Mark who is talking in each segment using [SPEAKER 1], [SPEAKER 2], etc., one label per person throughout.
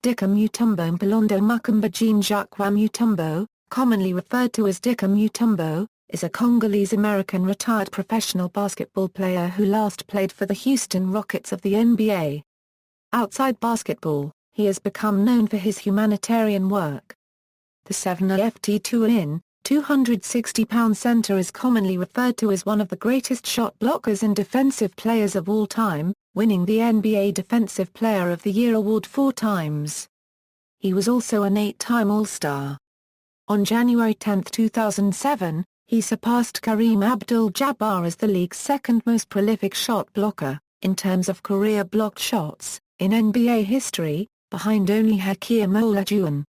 [SPEAKER 1] Dikembe Mutombo Mpolondo Mukamba Jean-Jacques Wamutombo, commonly referred to as Dikembe Mutombo, is a Congolese American retired professional basketball player who last played for the Houston Rockets of the NBA. Outside basketball, he has become known for his humanitarian work. The 7'2" 260-pound center is commonly referred to as one of the greatest shot blockers and defensive players of all time, winning the NBA Defensive Player of the Year award 4 times. He was also an 8-time All-Star. On January 10, 2007, he surpassed Kareem Abdul-Jabbar as the league's second most prolific shot blocker, in terms of career blocked shots, in NBA history, behind only Hakeem Olajuwon.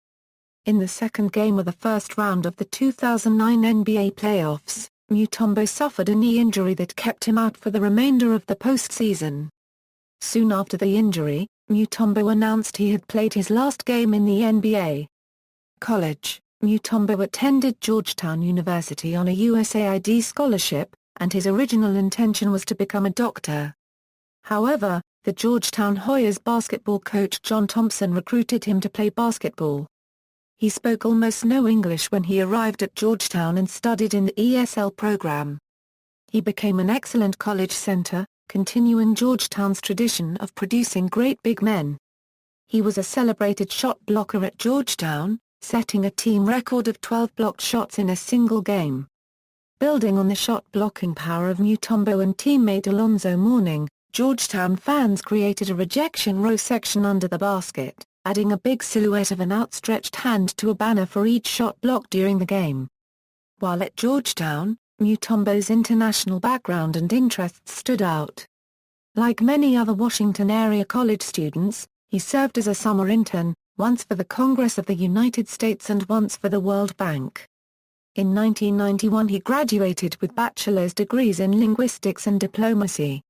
[SPEAKER 1] In the second game of the first round of the 2009 NBA playoffs, Mutombo suffered a knee injury that kept him out for the remainder of the postseason. Soon after the injury, Mutombo announced he had played his last game in the NBA. College: Mutombo attended Georgetown University on a USAID scholarship, and his original intention was to become a doctor. However, the Georgetown Hoyas basketball coach John Thompson recruited him to play basketball. He spoke almost no English when he arrived at Georgetown and studied in the ESL program. He became an excellent college center, continuing Georgetown's tradition of producing great big men. He was a celebrated shot blocker at Georgetown, setting a team record of 12 blocked shots in a single game. Building on the shot-blocking power of Mutombo and teammate Alonzo Mourning, Georgetown fans created a rejection row section under the basket, adding a big silhouette of an outstretched hand to a banner for each shot blocked during the game. While at Georgetown, Mutombo's international background and interests stood out. Like many other Washington-area college students, he served as a summer intern, once for the Congress of the United States and once for the World Bank. In 1991 he graduated with bachelor's degrees in linguistics and diplomacy.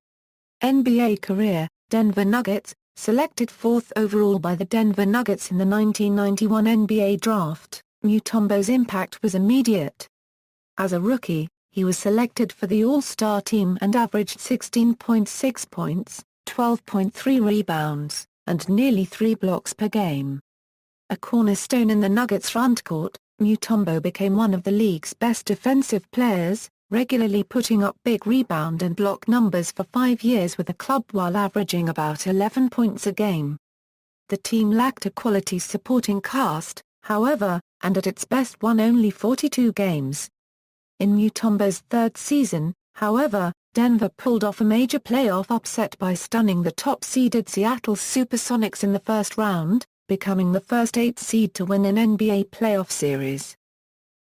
[SPEAKER 1] NBA career: Denver Nuggets, selected 4th overall by the Denver Nuggets in the 1991 NBA Draft, Mutombo's impact was immediate. As a rookie, he was selected for the All-Star team and averaged 16.6 points, 12.3 rebounds, and nearly 3 blocks per game. A cornerstone in the Nuggets frontcourt, Mutombo became one of the league's best defensive players, regularly putting up big rebound and block numbers for 5 years with the club while averaging about 11 points a game. The team lacked a quality supporting cast, however, and at its best won only 42 games. In Mutombo's third season, however, Denver pulled off a major playoff upset by stunning the top-seeded Seattle Supersonics in the first round, becoming the first 8th seed to win an NBA playoff series.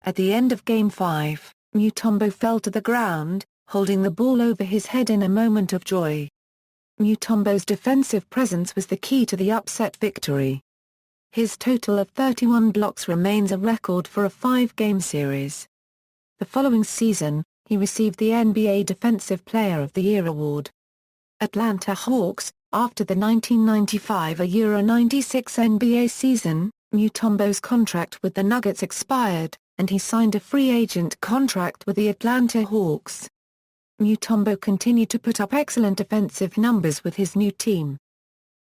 [SPEAKER 1] At the end of Game 5, Mutombo fell to the ground, holding the ball over his head in a moment of joy. Mutombo's defensive presence was the key to the upset victory. His total of 31 blocks remains a record for a 5-game series. The following season, he received the NBA Defensive Player of the Year award. Atlanta Hawks: after the 1995-96 NBA season, Mutombo's contract with the Nuggets expired, and he signed a free agent contract with the Atlanta Hawks. Mutombo continued to put up excellent defensive numbers with his new team.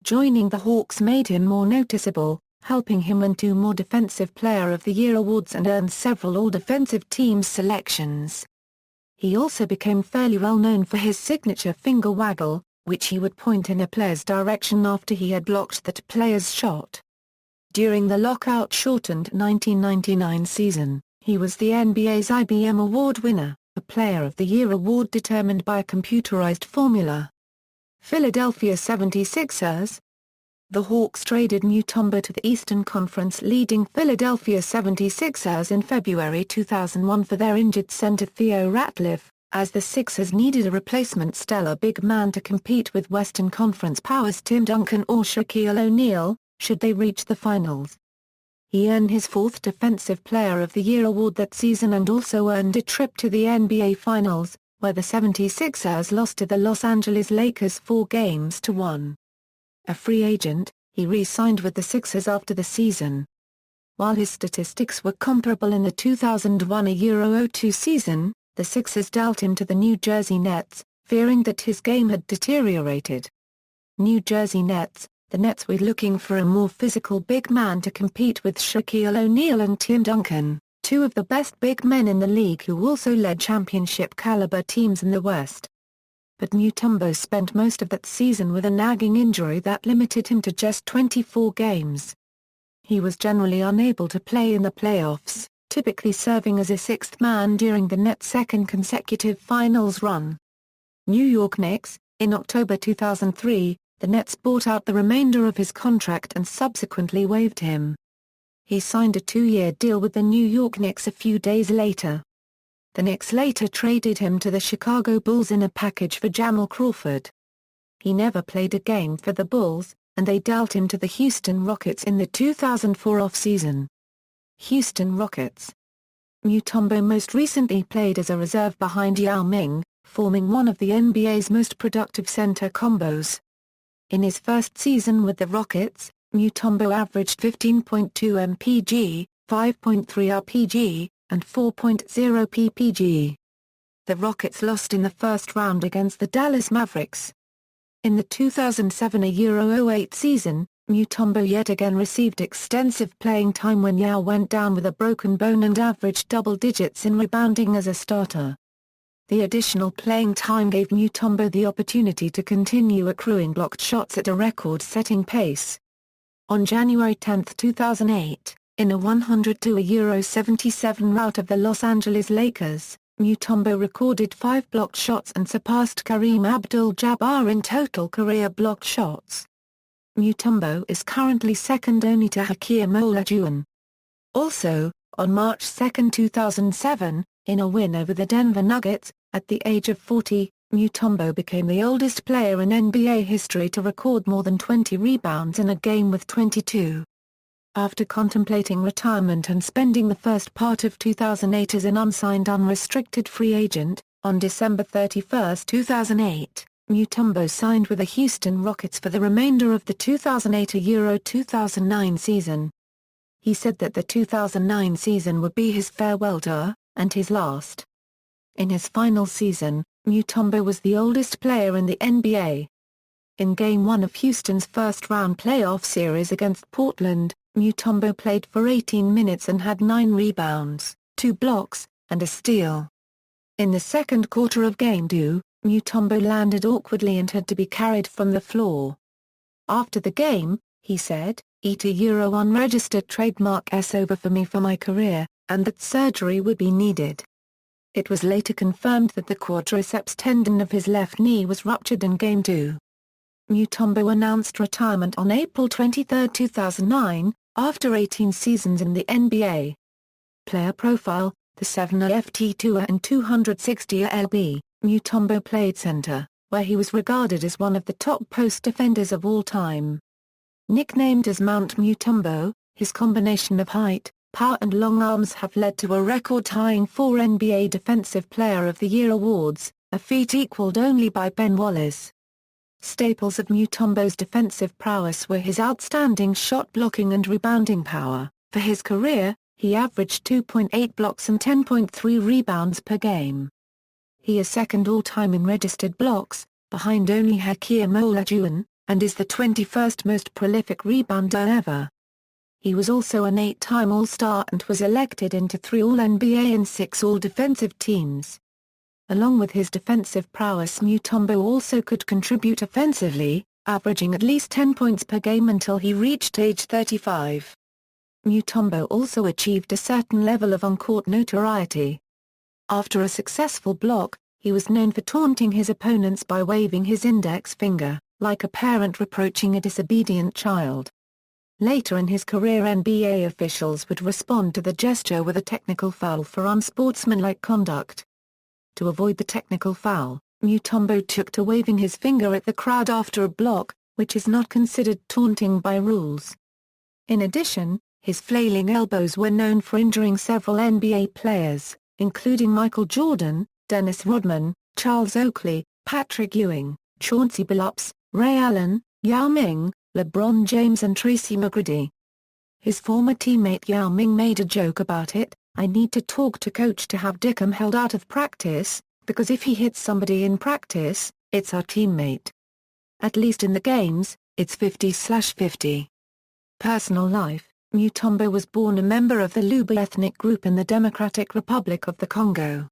[SPEAKER 1] Joining the Hawks made him more noticeable, helping him win 2 more Defensive Player of the Year awards and earn several All-Defensive Team selections. He also became fairly well known for his signature finger waggle, which he would point in a player's direction after he had blocked that player's shot. During the lockout-shortened 1999 season, he was the NBA's IBM Award winner, a Player of the Year award determined by a computerized formula. Philadelphia 76ers. The Hawks traded Mutombo to the Eastern Conference leading Philadelphia 76ers in February 2001 for their injured center Theo Ratliff, as the Sixers needed a replacement stellar big man to compete with Western Conference powers Tim Duncan or Shaquille O'Neal, should they reach the finals. He earned his 4th Defensive Player of the Year award that season and also earned a trip to the NBA Finals, where the 76ers lost to the Los Angeles Lakers 4-1. A free agent, he re-signed with the Sixers after the season. While his statistics were comparable in the 2001-02 season, the Sixers dealt him to the New Jersey Nets, fearing that his game had deteriorated. New Jersey Nets, the Nets were looking for a more physical big man to compete with Shaquille O'Neal and Tim Duncan, two of the best big men in the league who also led championship-caliber teams in the West. But Mutombo spent most of that season with a nagging injury that limited him to just 24 games. He was generally unable to play in the playoffs, typically serving as a sixth man during the Nets' second consecutive finals run. New York Knicks. In October 2003, the Nets bought out the remainder of his contract and subsequently waived him. He signed a 2-year deal with the New York Knicks a few days later. The Knicks later traded him to the Chicago Bulls in a package for Jamal Crawford. He never played a game for the Bulls, and they dealt him to the Houston Rockets in the 2004 offseason. Houston Rockets. Mutombo most recently played as a reserve behind Yao Ming, forming one of the NBA's most productive center combos. In his first season with the Rockets, Mutombo averaged 15.2 mpg, 5.3 rpg, and 4.0 ppg. The Rockets lost in the first round against the Dallas Mavericks. In the 2007-08 season, Mutombo yet again received extensive playing time when Yao went down with a broken bone and averaged double digits in rebounding as a starter. The additional playing time gave Mutombo the opportunity to continue accruing blocked shots at a record-setting pace. On January 10, 2008, in a 102-77 rout of the Los Angeles Lakers, Mutombo recorded 5 blocked shots and surpassed Kareem Abdul-Jabbar in total career blocked shots. Mutombo is currently second only to Hakeem Olajuwon. Also, on March 2, 2007, in a win over the Denver Nuggets, at the age of 40, Mutombo became the oldest player in NBA history to record more than 20 rebounds in a game with 22. After contemplating retirement and spending the first part of 2008 as an unsigned unrestricted free agent, on December 31, 2008, Mutombo signed with the Houston Rockets for the remainder of the 2008-2009 season. He said that the 2009 season would be his farewell tour, and his last. In his final season, Mutombo was the oldest player in the NBA. In Game 1 of Houston's first-round playoff series against Portland, Mutombo played for 18 minutes and had 9 rebounds, 2 blocks, and a steal. In the second quarter of Game 2, Mutombo landed awkwardly and had to be carried from the floor. After the game, he said, "Euro unregistered trademark S over for me for my career, and that surgery would be needed." It was later confirmed that the quadriceps tendon of his left knee was ruptured in Game 2. Mutombo announced retirement on April 23, 2009, after 18 seasons in the NBA. Player profile: the 7 Tour and 260 LB, Mutombo played center, where he was regarded as one of the top post defenders of all time. Nicknamed as Mount Mutombo, his combination of height, power and long arms have led to a record-tying 4 NBA Defensive Player of the Year awards, a feat equaled only by Ben Wallace. Staples of Mutombo's defensive prowess were his outstanding shot blocking and rebounding power. For his career, he averaged 2.8 blocks and 10.3 rebounds per game. He is second all-time in registered blocks, behind only Hakeem Olajuwon, and is the 21st most prolific rebounder ever. He was also an 8-time All-Star and was elected into 3 All-NBA and 6 All-Defensive teams. Along with his defensive prowess, Mutombo also could contribute offensively, averaging at least 10 points per game until he reached age 35. Mutombo also achieved a certain level of on-court notoriety. After a successful block, he was known for taunting his opponents by waving his index finger, like a parent reproaching a disobedient child. Later in his career, NBA officials would respond to the gesture with a technical foul for unsportsmanlike conduct. To avoid the technical foul, Mutombo took to waving his finger at the crowd after a block, which is not considered taunting by rules. In addition, his flailing elbows were known for injuring several NBA players, including Michael Jordan, Dennis Rodman, Charles Oakley, Patrick Ewing, Chauncey Billups, Ray Allen, Yao Ming, LeBron James and Tracy McGrady. His former teammate Yao Ming made a joke about it: "I need to talk to coach to have Dikembe held out of practice, because if he hits somebody in practice, it's our teammate." At least in the games, It's 50/50. Personal life. Mutombo was born a member of the Luba ethnic group in the Democratic Republic of the Congo.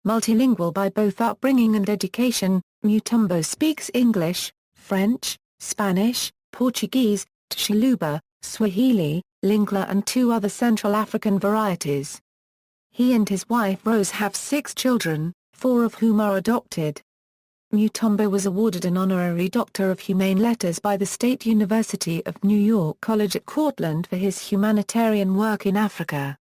[SPEAKER 1] Multilingual by both upbringing and education, Mutombo speaks English, French, Spanish, Portuguese, Tshiluba, Swahili, Lingala and 2 other Central African varieties. He and his wife Rose have 6 children, 4 of whom are adopted. Mutombo was awarded an honorary Doctor of Humane Letters by the State University of New York College at Cortland for his humanitarian work in Africa.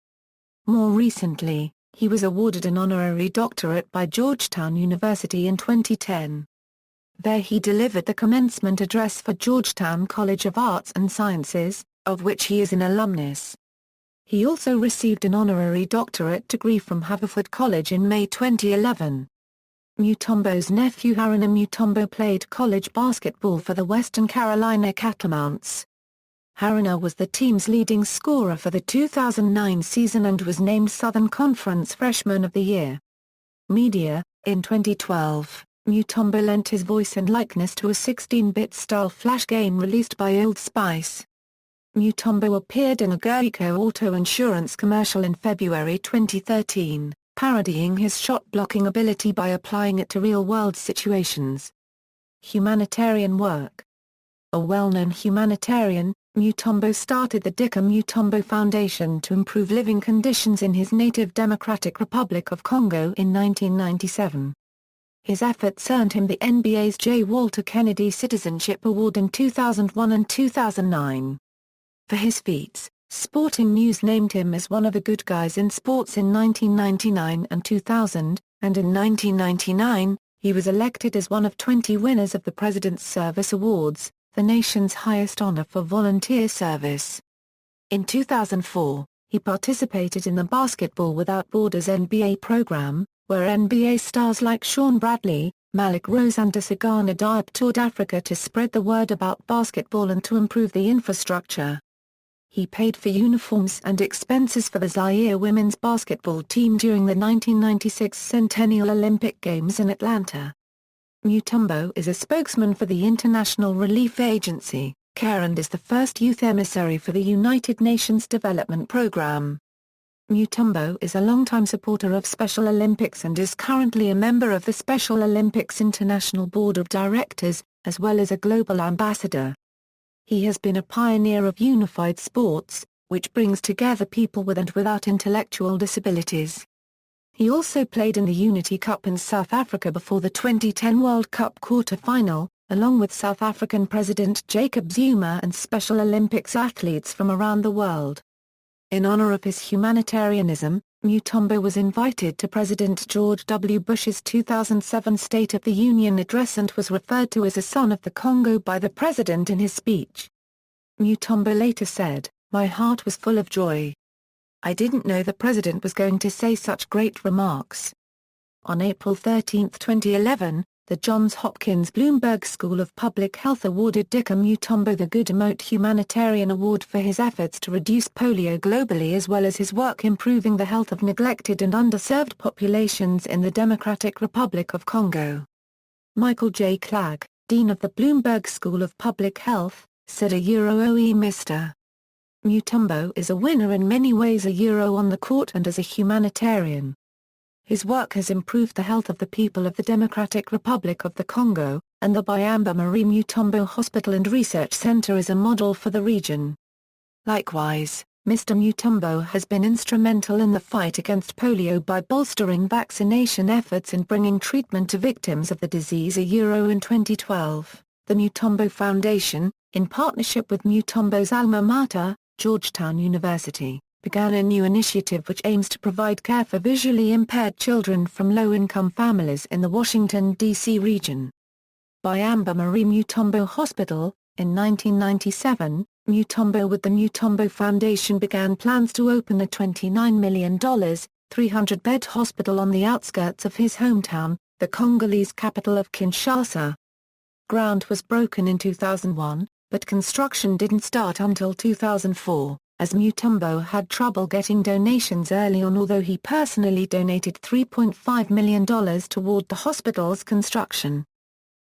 [SPEAKER 1] More recently, he was awarded an honorary doctorate by Georgetown University in 2010. There he delivered the commencement address for Georgetown College of Arts and Sciences, of which he is an alumnus. He also received an honorary doctorate degree from Haverford College in May 2011. Mutombo's nephew Haruna Mutombo played college basketball for the Western Carolina Catamounts. Haruna was the team's leading scorer for the 2009 season and was named Southern Conference Freshman of the Year. Media. In 2012, Mutombo lent his voice and likeness to a 16-bit style flash game released by Old Spice. Mutombo appeared in a Geico auto insurance commercial in February 2013. Parodying his shot-blocking ability by applying it to real-world situations. Humanitarian work. A well-known humanitarian, Mutombo started the Dikembe Mutombo Foundation to improve living conditions in his native Democratic Republic of Congo in 1997. His efforts earned him the NBA's J. Walter Kennedy Citizenship Award in 2001 and 2009. For his feats, Sporting News named him as one of the good guys in sports in 1999 and 2000, and in 1999, he was elected as one of 20 winners of the President's Service Awards, the nation's highest honor for volunteer service. In 2004, he participated in the Basketball Without Borders NBA program, where NBA stars like Shawn Bradley, Malik Rose and Asagana Diop toured Africa to spread the word about basketball and to improve the infrastructure. He paid for uniforms and expenses for the Zaire women's basketball team during the 1996 Centennial Olympic Games in Atlanta. Mutombo is a spokesman for the International Relief Agency, CARE, and is the first youth emissary for the United Nations Development Programme. Mutombo is a longtime supporter of Special Olympics and is currently a member of the Special Olympics International Board of Directors, as well as a global ambassador. He has been a pioneer of unified sports, which brings together people with and without intellectual disabilities. He also played in the Unity Cup in South Africa before the 2010 World Cup quarter-final, along with South African President Jacob Zuma and Special Olympics athletes from around the world. In honor of his humanitarianism, Mutombo was invited to President George W. Bush's 2007 State of the Union address and was referred to as a son of the Congo by the president in his speech. Mutombo later said, "My heart was full of joy. I didn't know the president was going to say such great remarks." On April 13, 2011, the Johns Hopkins Bloomberg School of Public Health awarded Dikembe Mutombo the Good Emote Humanitarian Award for his efforts to reduce polio globally as well as his work improving the health of neglected and underserved populations in the Democratic Republic of Congo. Michael J. Clagg, Dean of the Bloomberg School of Public Health, said Mr. Mutombo is a winner in many ways on the court and as a humanitarian. His work has improved the health of the people of the Democratic Republic of the Congo, and the Byamba Marie Mutombo Hospital and Research Center is a model for the region. Likewise, Mr. Mutombo has been instrumental in the fight against polio by bolstering vaccination efforts and bringing treatment to victims of the disease. In 2012, the Mutombo Foundation, in partnership with Mutombo's alma mater, Georgetown University, began a new initiative which aims to provide care for visually impaired children from low-income families in the Washington, D.C. region. Byamba Marie Mutombo Hospital. In 1997, Mutombo with the Mutombo Foundation began plans to open a $29 million, 300-bed hospital on the outskirts of his hometown, the Congolese capital of Kinshasa. Ground was broken in 2001, but construction didn't start until 2004. As Mutombo had trouble getting donations early on, although he personally donated $3.5 million toward the hospital's construction.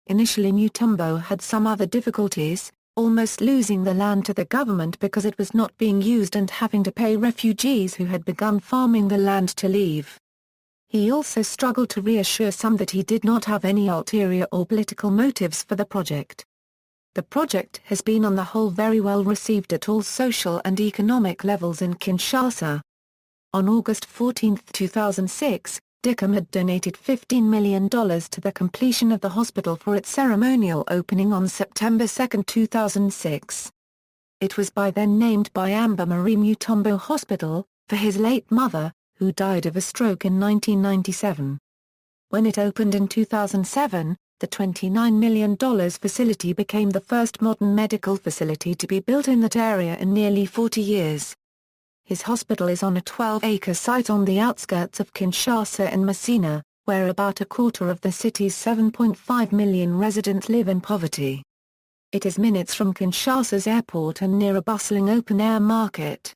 [SPEAKER 1] Initially Mutombo had some other difficulties, almost losing the land to the government because it was not being used and having to pay refugees who had begun farming the land to leave. He also struggled to reassure some that he did not have any ulterior or political motives for the project. The project has been on the whole very well received at all social and economic levels in Kinshasa. On August 14, 2006, Dikembe had donated $15 million to the completion of the hospital for its ceremonial opening on September 2, 2006. It was by then named Byamba Marie Mutombo Hospital, for his late mother, who died of a stroke in 1997. When it opened in 2007, the $29 million facility became the first modern medical facility to be built in that area in nearly 40 years. His hospital is on a 12-acre site on the outskirts of Kinshasa in Messina, where about a quarter of the city's 7.5 million residents live in poverty. It is minutes from Kinshasa's airport and near a bustling open-air market.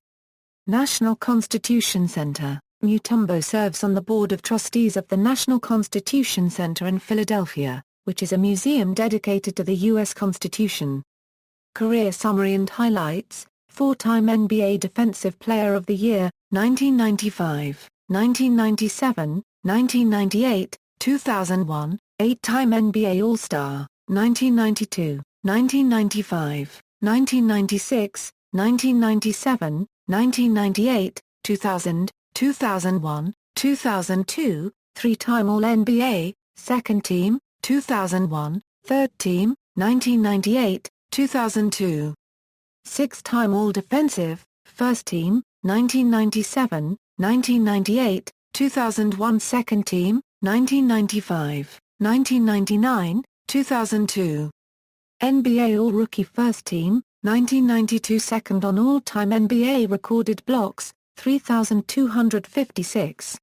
[SPEAKER 1] National Constitution Center. Mutombo serves on the Board of Trustees of the National Constitution Center in Philadelphia, which is a museum dedicated to the U.S. Constitution. Career summary and highlights: 4-time NBA Defensive Player of the Year, 1995, 1997, 1998, 2001, 8-time NBA All-Star, 1992, 1995, 1996, 1997, 1998, 2000, 2001, 2002, 3-time All-NBA, Second Team, 2001, Third Team, 1998, 2002. 6-time All-Defensive, First Team, 1997, 1998, 2001 Second Team, 1995, 1999, 2002. NBA All-Rookie First Team, 1992 Second on all-time NBA recorded blocks, 3,256.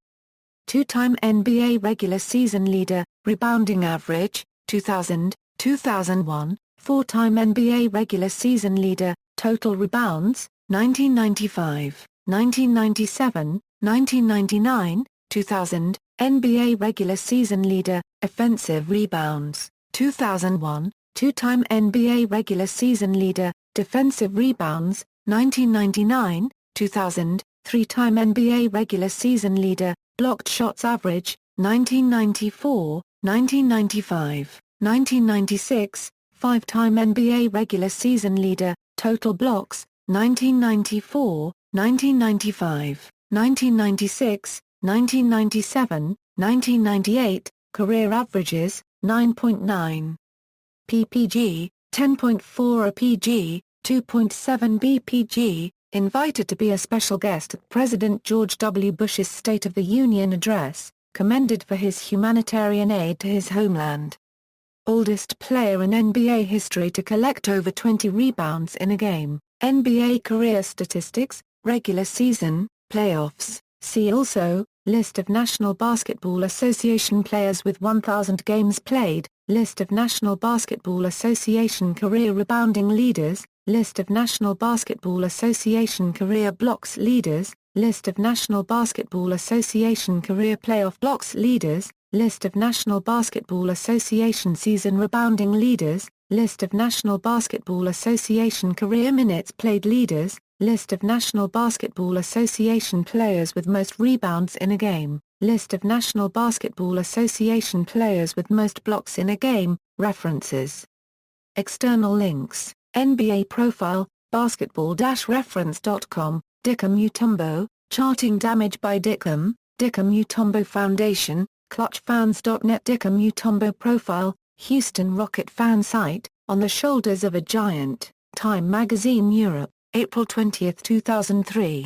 [SPEAKER 1] 2-time NBA Regular Season Leader, Rebounding Average, 2000, 2001, 4-time NBA Regular Season Leader, Total Rebounds, 1995, 1997, 1999, 2000, NBA Regular Season Leader, Offensive Rebounds, 2001, 2-time NBA Regular Season Leader, Defensive Rebounds, 1999, 2000, 3-time NBA Regular Season Leader, Blocked Shots Average, 1994, 1995, 1996, 5-time NBA Regular Season Leader, Total Blocks, 1994, 1995, 1996, 1997, 1998, Career Averages, 9.9 ppg, 10.4 apg, 2.7 bpg, invited to be a special guest at President George W. Bush's State of the Union address, commended for his humanitarian aid to his homeland. Oldest player in NBA history to collect over 20 rebounds in a game. NBA career statistics, regular season, playoffs. See also, List of National Basketball Association players with 1,000 games played, List of National Basketball Association career rebounding leaders, List of National Basketball Association career blocks leaders, List of National Basketball Association career playoff blocks leaders, List of National Basketball Association season rebounding leaders, List of National Basketball Association career minutes played leaders, List of National Basketball Association players with most rebounds in a game, List of National Basketball Association players with most blocks in a game, references. External links, NBA profile, basketball-reference.com, Dikembe Mutombo, charting damage by Dikembe Mutombo Foundation, clutchfans.net Dikembe Mutombo profile, Houston Rocket fan site, On the Shoulders of a Giant, Time Magazine Europe, April 20, 2003.